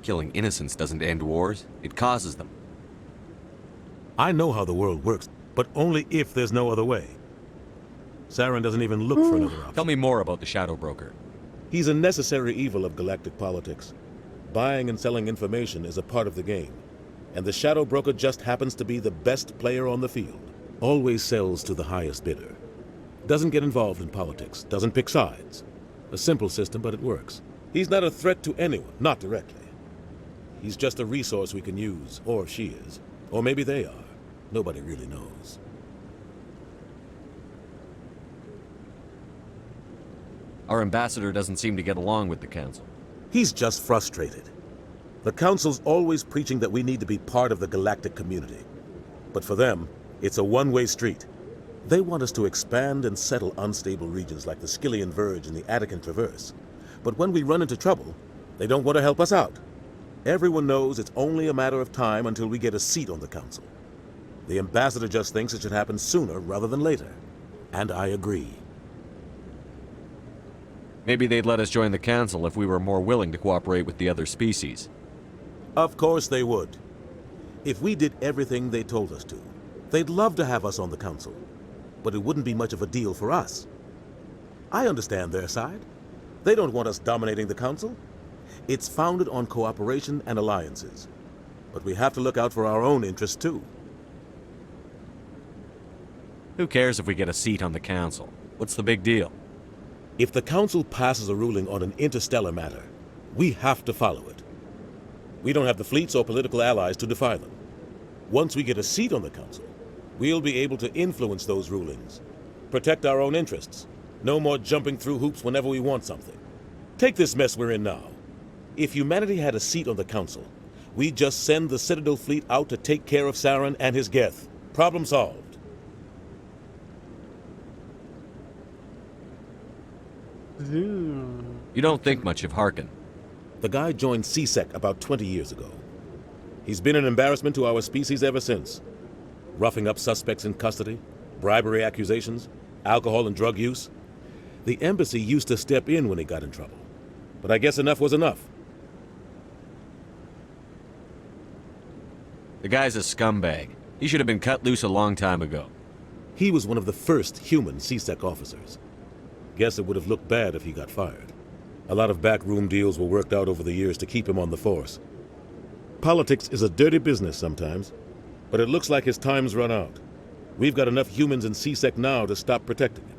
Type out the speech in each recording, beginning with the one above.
Killing innocents doesn't end wars, it causes them. I know how the world works, but only if there's no other way. Saren doesn't even look for another option. Tell me more about the Shadow Broker. He's a necessary evil of galactic politics. Buying and selling information is a part of the game. And the Shadow Broker just happens to be the best player on the field. Always sells to the highest bidder. Doesn't get involved in politics, doesn't pick sides. A simple system, but it works. He's not a threat to anyone, not directly. He's just a resource we can use, or she is. Or maybe they are. Nobody really knows. Our ambassador doesn't seem to get along with the Council. He's just frustrated. The Council's always preaching that we need to be part of the galactic community. But for them, it's a one-way street. They want us to expand and settle unstable regions like the Skillian Verge and the Attican Traverse. But when we run into trouble, they don't want to help us out. Everyone knows it's only a matter of time until we get a seat on the Council. The ambassador just thinks it should happen sooner rather than later. And I agree. Maybe they'd let us join the Council if we were more willing to cooperate with the other species. Of course they would. If we did everything they told us to, they'd love to have us on the Council. But it wouldn't be much of a deal for us. I understand their side. They don't want us dominating the Council. It's founded on cooperation and alliances. But we have to look out for our own interests too. Who cares if we get a seat on the Council? What's the big deal? If the Council passes a ruling on an interstellar matter, we have to follow it. We don't have the fleets or political allies to defy them. Once we get a seat on the Council, we'll be able to influence those rulings, protect our own interests. No more jumping through hoops whenever we want something. Take this mess we're in now. If humanity had a seat on the Council, we'd just send the Citadel fleet out to take care of Saren and his Geth. Problem solved. You don't think much of Harkin. The guy joined CSEC about 20 years ago. He's been an embarrassment to our species ever since. Roughing up suspects in custody, bribery accusations, alcohol and drug use. The embassy used to step in when he got in trouble. But I guess enough was enough. The guy's a scumbag. He should have been cut loose a long time ago. He was one of the first human CSEC officers. Guess it would have looked bad if he got fired. A lot of backroom deals were worked out over the years to keep him on the force. Politics is a dirty business sometimes, but it looks like his time's run out. We've got enough humans in CSEC now to stop protecting him.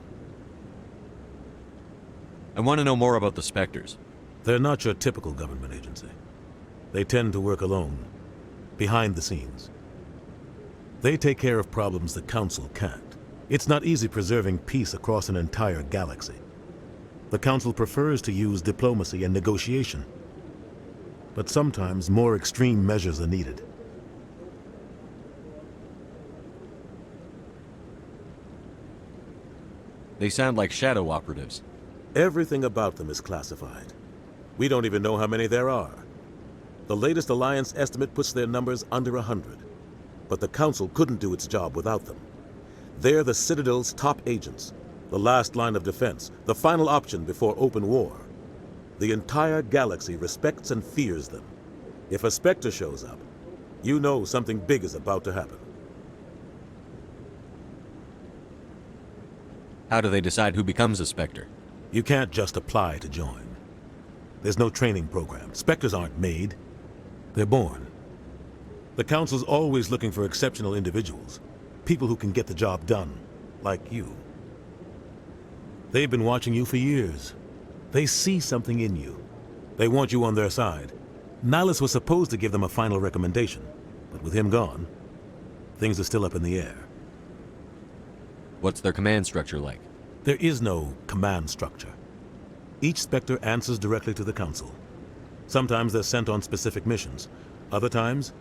I want to know more about the Spectres. They're not your typical government agency. They tend to work alone, behind the scenes. They take care of problems the Council can't. It's not easy preserving peace across an entire galaxy. The Council prefers to use diplomacy and negotiation. But sometimes more extreme measures are needed. They sound like shadow operatives. Everything about them is classified. We don't even know how many there are. The latest Alliance estimate puts their numbers under 100. But the Council couldn't do its job without them. They're the Citadel's top agents, the last line of defense, the final option before open war. The entire galaxy respects and fears them. If a Spectre shows up, you know something big is about to happen. How do they decide who becomes a Spectre? You can't just apply to join. There's no training program. Spectres aren't made. They're born. The Council's always looking for exceptional individuals. People who can get the job done, like you. They've been watching you for years. They see something in you. They want you on their side. Nihilus was supposed to give them a final recommendation, but with him gone, things are still up in the air. What's their command structure like? There is no command structure. Each Spectre answers directly to the Council. Sometimes they're sent on specific missions. Other times,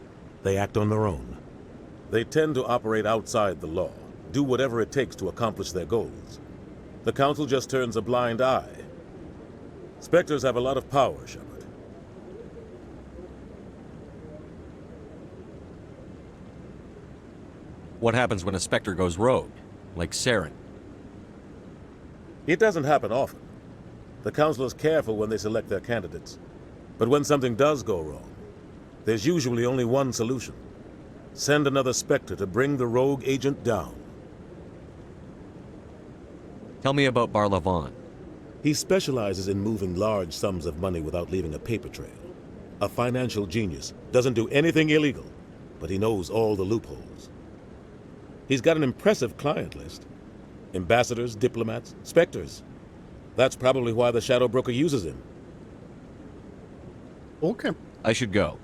they act on their own. They tend to operate outside the law, do whatever it takes to accomplish their goals. The Council just turns a blind eye. Spectres have a lot of power, Shepard. What happens when a Spectre goes rogue, like Saren? It doesn't happen often. The Council is careful when they select their candidates. But when something does go wrong, There's usually only one solution. Send another Spectre to bring the rogue agent down. Tell me about Barlavon. He specializes in moving large sums of money without leaving a paper trail. A financial genius, doesn't do anything illegal, but he knows all the loopholes. He's got an impressive client list. Ambassadors, diplomats, Spectres. That's probably why the Shadow Broker uses him. Okay. I should go.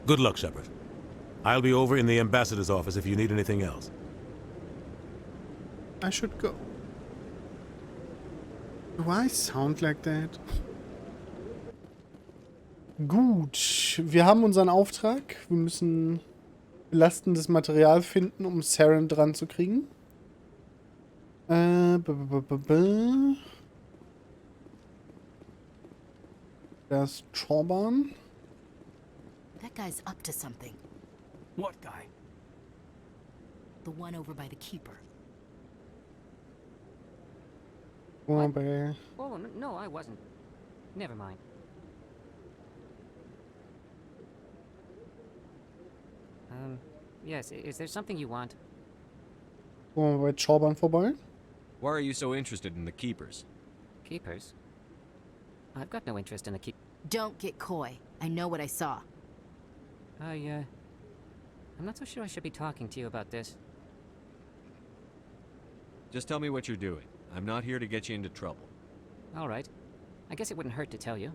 Good luck, Shepard. I'll be over in the ambassador's office if you need anything else. I should go. Do I sound like that? Gut, wir haben unseren Auftrag. Wir müssen belastendes Material finden, um Saren dran zu kriegen. Das Chorban. That guy's up to something. What guy? The one over by the keeper. Bei Oh, no, I wasn't. Never mind. Yes, is there something you want? bei Chorban vorbei. Why are you so interested in the Keepers? Keepers? I've got no interest in the Don't get coy. I know what I saw. I'm not so sure I should be talking to you about this. Just tell me what you're doing. I'm not here to get you into trouble. All right. I guess it wouldn't hurt to tell you.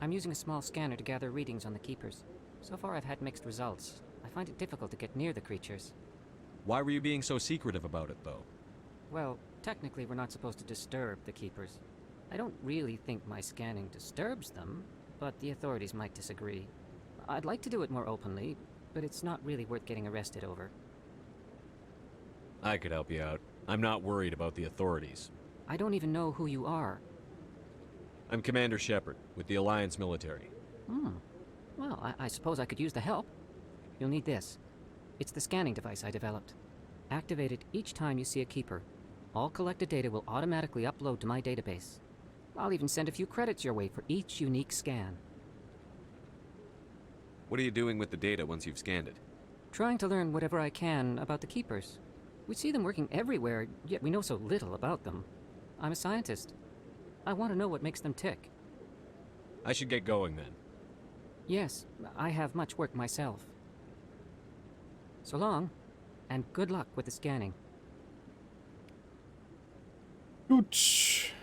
I'm using a small scanner to gather readings on the Keepers. So far I've had mixed results. I find it difficult to get near the creatures. Why were you being so secretive about it, though? Well, technically we're not supposed to disturb the Keepers. I don't really think my scanning disturbs them, but the authorities might disagree. I'd like to do it more openly, but it's not really worth getting arrested over. I could help you out. I'm not worried about the authorities. I don't even know who you are. I'm Commander Shepard, with the Alliance military. Well, I suppose I could use the help. You'll need this. It's the scanning device I developed. Activate it each time you see a Keeper. All collected data will automatically upload to my database. I'll even send a few credits your way for each unique scan. What are you doing with the data once you've scanned it? Trying to learn whatever I can about the Keepers. We see them working everywhere, yet we know so little about them. I'm a scientist. I want to know what makes them tick. I should get going then. Yes, I have much work myself. So long, and good luck with the scanning. Gut.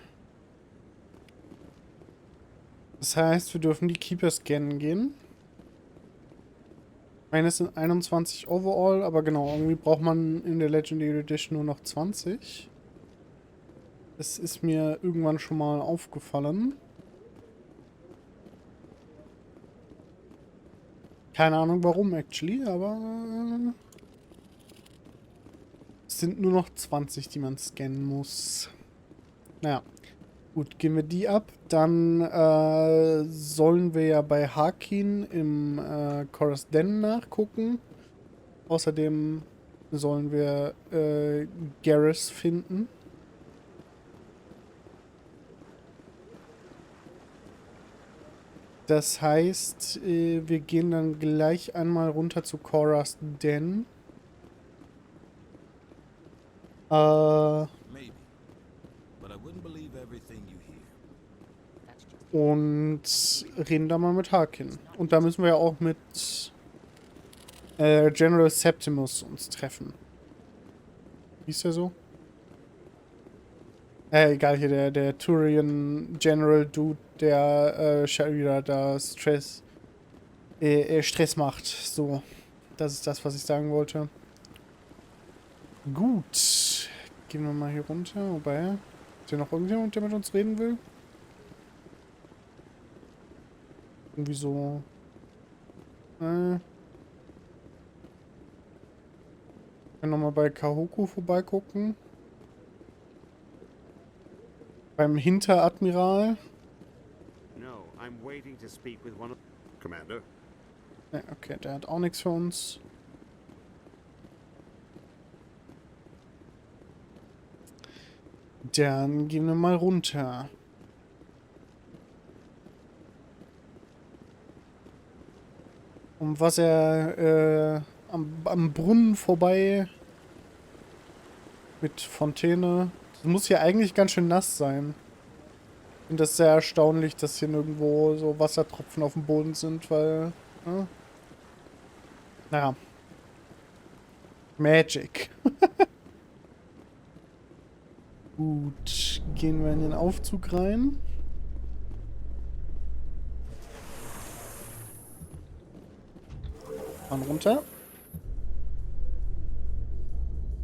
Das heißt, wir dürfen die Keeper scannen gehen. Eines sind 21 overall, aber genau, irgendwie braucht man in der Legendary Edition nur noch 20. Das ist mir irgendwann schon mal aufgefallen. Keine Ahnung warum, actually, aber es sind nur noch 20, die man scannen muss. Naja, gut, gehen wir die ab. Dann sollen wir ja bei Harkin im Chorus Den nachgucken. Außerdem sollen wir Garrus finden. Das heißt, wir gehen dann gleich einmal runter zu Chorus Den. Und reden da mal mit Harkin. Und da müssen wir ja auch mit General Septimus uns treffen. Wie ist der so? Egal, hier der Turian General Dude, der wieder da Stress macht. So, das ist das, was ich sagen wollte. Gut. Gehen wir mal hier runter. Wobei, ist hier noch irgendjemand, der mit uns reden will? Irgendwie so. Können nochmal bei Kahoku vorbeigucken. Beim Hinteradmiral. No, I'm waiting to speak with one of Commander. Ja, okay, der hat auch nichts für uns. Dann gehen wir mal runter. Wasser am Brunnen vorbei. Mit Fontäne. Das muss hier eigentlich ganz schön nass sein. Ich finde das sehr erstaunlich, dass hier nirgendwo so Wassertropfen auf dem Boden sind, weil... Ja. Naja. Magic. Gut, gehen wir in den Aufzug rein. Fahren runter.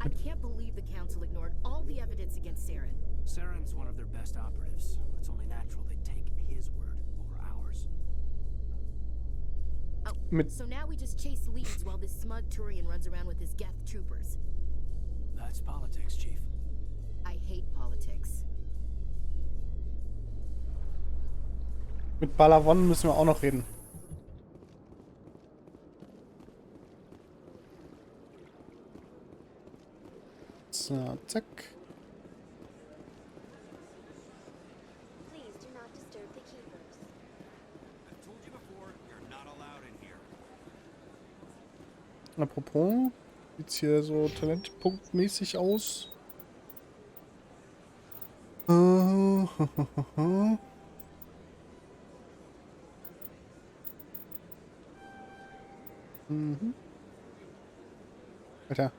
I can't believe the council ignored all the evidence against Saren. Saren's one of their best operatives. It's only natural they'd take his word over ours. Oh, Mit so now we just chase leads while this smug Turian runs around with his Geth troopers. That's politics, Chief. I hate politics. Mit Balawon müssen wir auch noch reden. So, zack. Please do not disturb the keepers. I've told you before, you're not allowed in here. Apropos, sieht's hier so talentpunktmäßig aus? Mhm. Alter.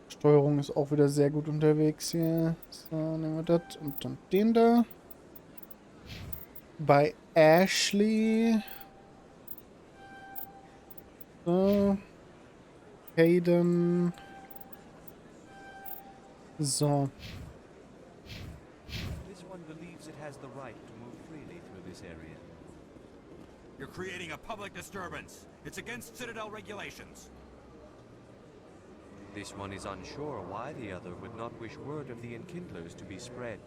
Steuerung ist auch wieder sehr gut unterwegs hier. So, nehmen wir das und dann den da. Bei Ashley. So. Hayden. So. This one believes it has the right to move freely through this area. You're creating a public disturbance. It's against Citadel regulations. This one is unsure why the other would not wish word of the enkindlers to be spread.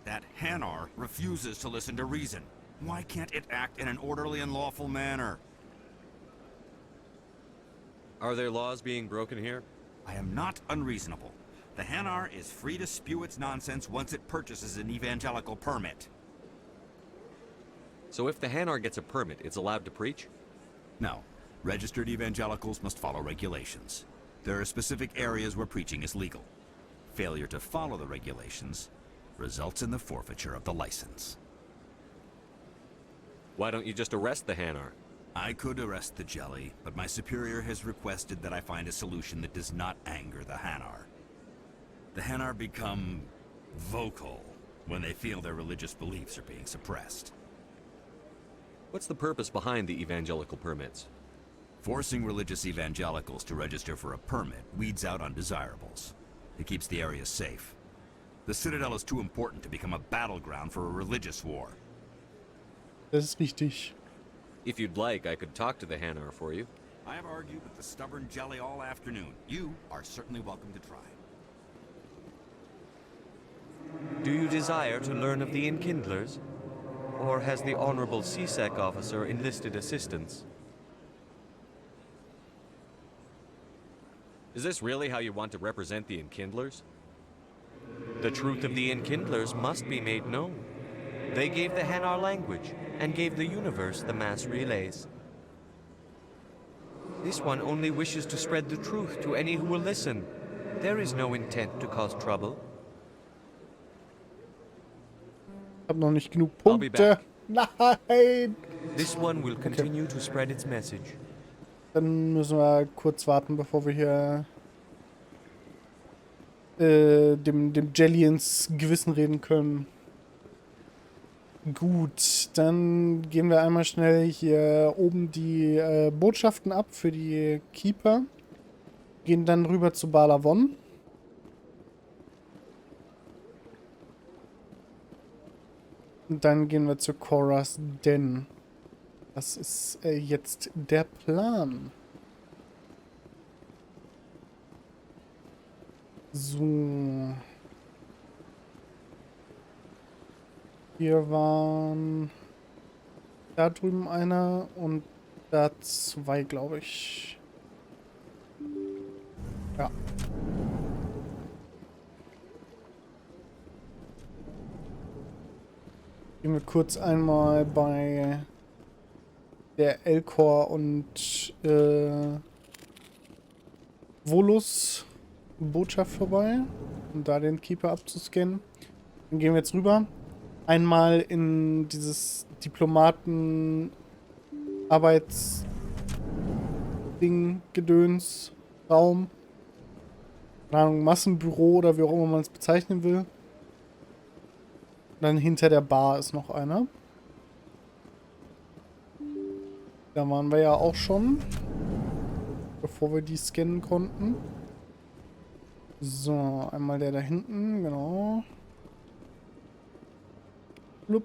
That Hanar refuses to listen to reason. Why can't it act in an orderly and lawful manner? Are there laws being broken here? I am not unreasonable. The Hanar is free to spew its nonsense once it purchases an evangelical permit. So if the Hanar gets a permit, it's allowed to preach? No. Registered evangelicals must follow regulations. There are specific areas where preaching is legal. Failure to follow the regulations results in the forfeiture of the license. Why don't you just arrest the Hanar? I could arrest the jelly, but my superior has requested that I find a solution that does not anger the Hanar. The Hanar become vocal when they feel their religious beliefs are being suppressed. What's the purpose behind the evangelical permits? Forcing religious evangelicals to register for a permit weeds out undesirables. It keeps the area safe. The Citadel is too important to become a battleground for a religious war. Das ist richtig. If you'd like, I could talk to the Hanar for you. I have argued with the stubborn jelly all afternoon. You are certainly welcome to try. Do you desire to learn of the enkindlers? Or has the Honorable CSEC officer enlisted assistance? Is this really how you want to represent the Enkindlers? The truth of the enkindlers must be made known. They gave the Hanar language, and gave the universe the mass relays. This one only wishes to spread the truth to any who will listen. There is no intent to cause trouble. Ich habe noch nicht genug I'll be Punkte. Nein! This one will continue to spread its message. Dann müssen wir kurz warten, bevor wir hier dem Jelly ins Gewissen reden können. Gut, dann gehen wir einmal schnell hier oben die Botschaften ab für die Keeper. Gehen dann rüber zu Balawon. Und dann gehen wir zu Coras Den. Das ist jetzt der Plan. So. Hier waren da drüben einer und da zwei, glaube ich. Ja. Gehen wir kurz einmal bei der Elcor und Volus Botschaft vorbei, um da den Keeper abzuscannen. Dann gehen wir jetzt rüber. Einmal in dieses Diplomaten-Arbeitsding, Gedöns, Raum. Keine Ahnung, Massenbüro oder wie auch immer man es bezeichnen will. Und dann hinter der Bar ist noch einer. Da waren wir ja auch schon, bevor wir die scannen konnten. So, einmal der da hinten, genau. Blub.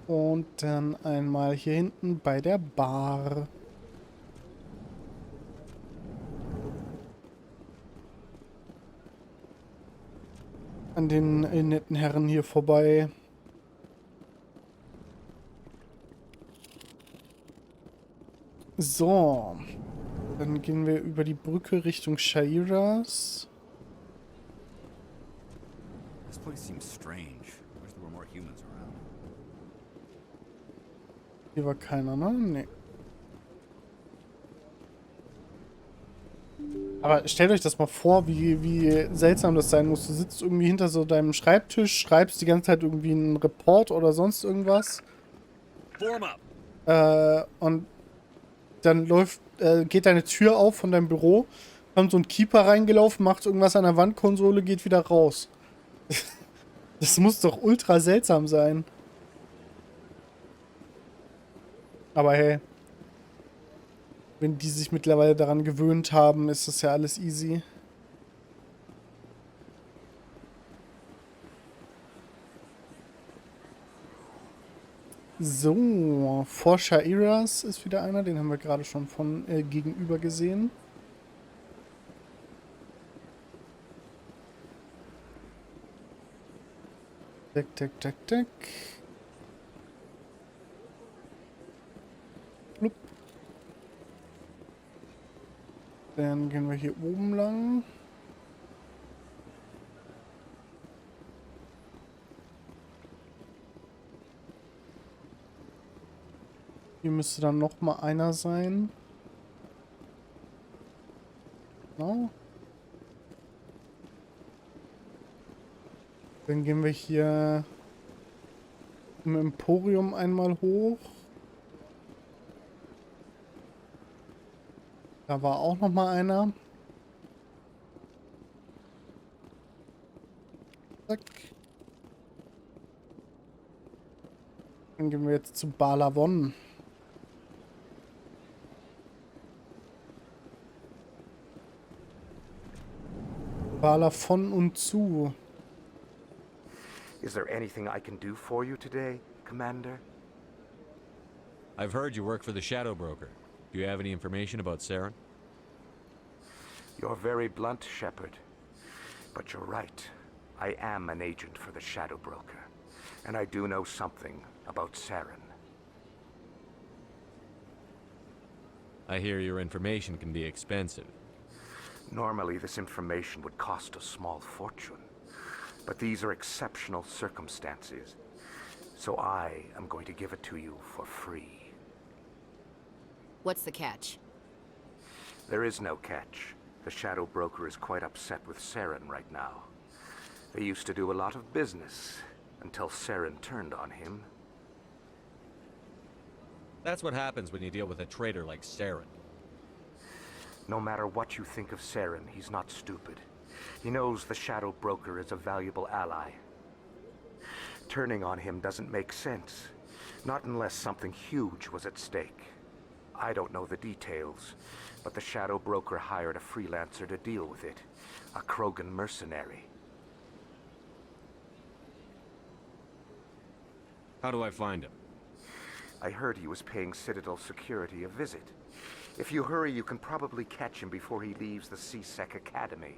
Und dann einmal hier hinten bei der Bar. An den netten Herren hier vorbei. So. Dann gehen wir über die Brücke Richtung Shairas. This place seems strange. I wish there were more humans around. Hier war keiner, ne? Nee. Aber stellt euch das mal vor, wie seltsam das sein muss. Du sitzt irgendwie hinter so deinem Schreibtisch, schreibst die ganze Zeit irgendwie einen Report oder sonst irgendwas. Und dann geht deine Tür auf von deinem Büro, kommt so ein Keeper reingelaufen, macht irgendwas an der Wandkonsole, geht wieder raus. Das muss doch ultra seltsam sein. Aber hey. Wenn die sich mittlerweile daran gewöhnt haben, ist das ja alles easy. So, vor Shairas ist wieder einer, den haben wir gerade schon von gegenüber gesehen. Tack, tack, tack, tack. Blub. Dann gehen wir hier oben lang. Hier müsste dann noch mal einer sein. Genau. Dann gehen wir hier im Emporium einmal hoch. Da war auch noch mal einer. Zack. Dann gehen wir jetzt zu Balavon. Bala von und zu. Is there anything I can do for you today, Commander? I've heard you work for the Shadow Broker. Do you have any information about Saren? You're very blunt, Shepard. But you're right. I am an agent for the Shadow Broker. And I do know something about Saren. I hear your information can be expensive. Normally, this information would cost a small fortune. But these are exceptional circumstances. So I am going to give it to you for free. What's the catch? There is no catch. The Shadow Broker is quite upset with Saren right now. They used to do a lot of business until Saren turned on him. That's what happens when you deal with a traitor like Saren. No matter what you think of Saren, he's not stupid. He knows the Shadow Broker is a valuable ally. Turning on him doesn't make sense. Not unless something huge was at stake. I don't know the details, but the Shadow Broker hired a freelancer to deal with it. A Krogan mercenary. How do I find him? I heard he was paying Citadel security a visit. If you hurry, you can probably catch him before he leaves the CSEC Academy.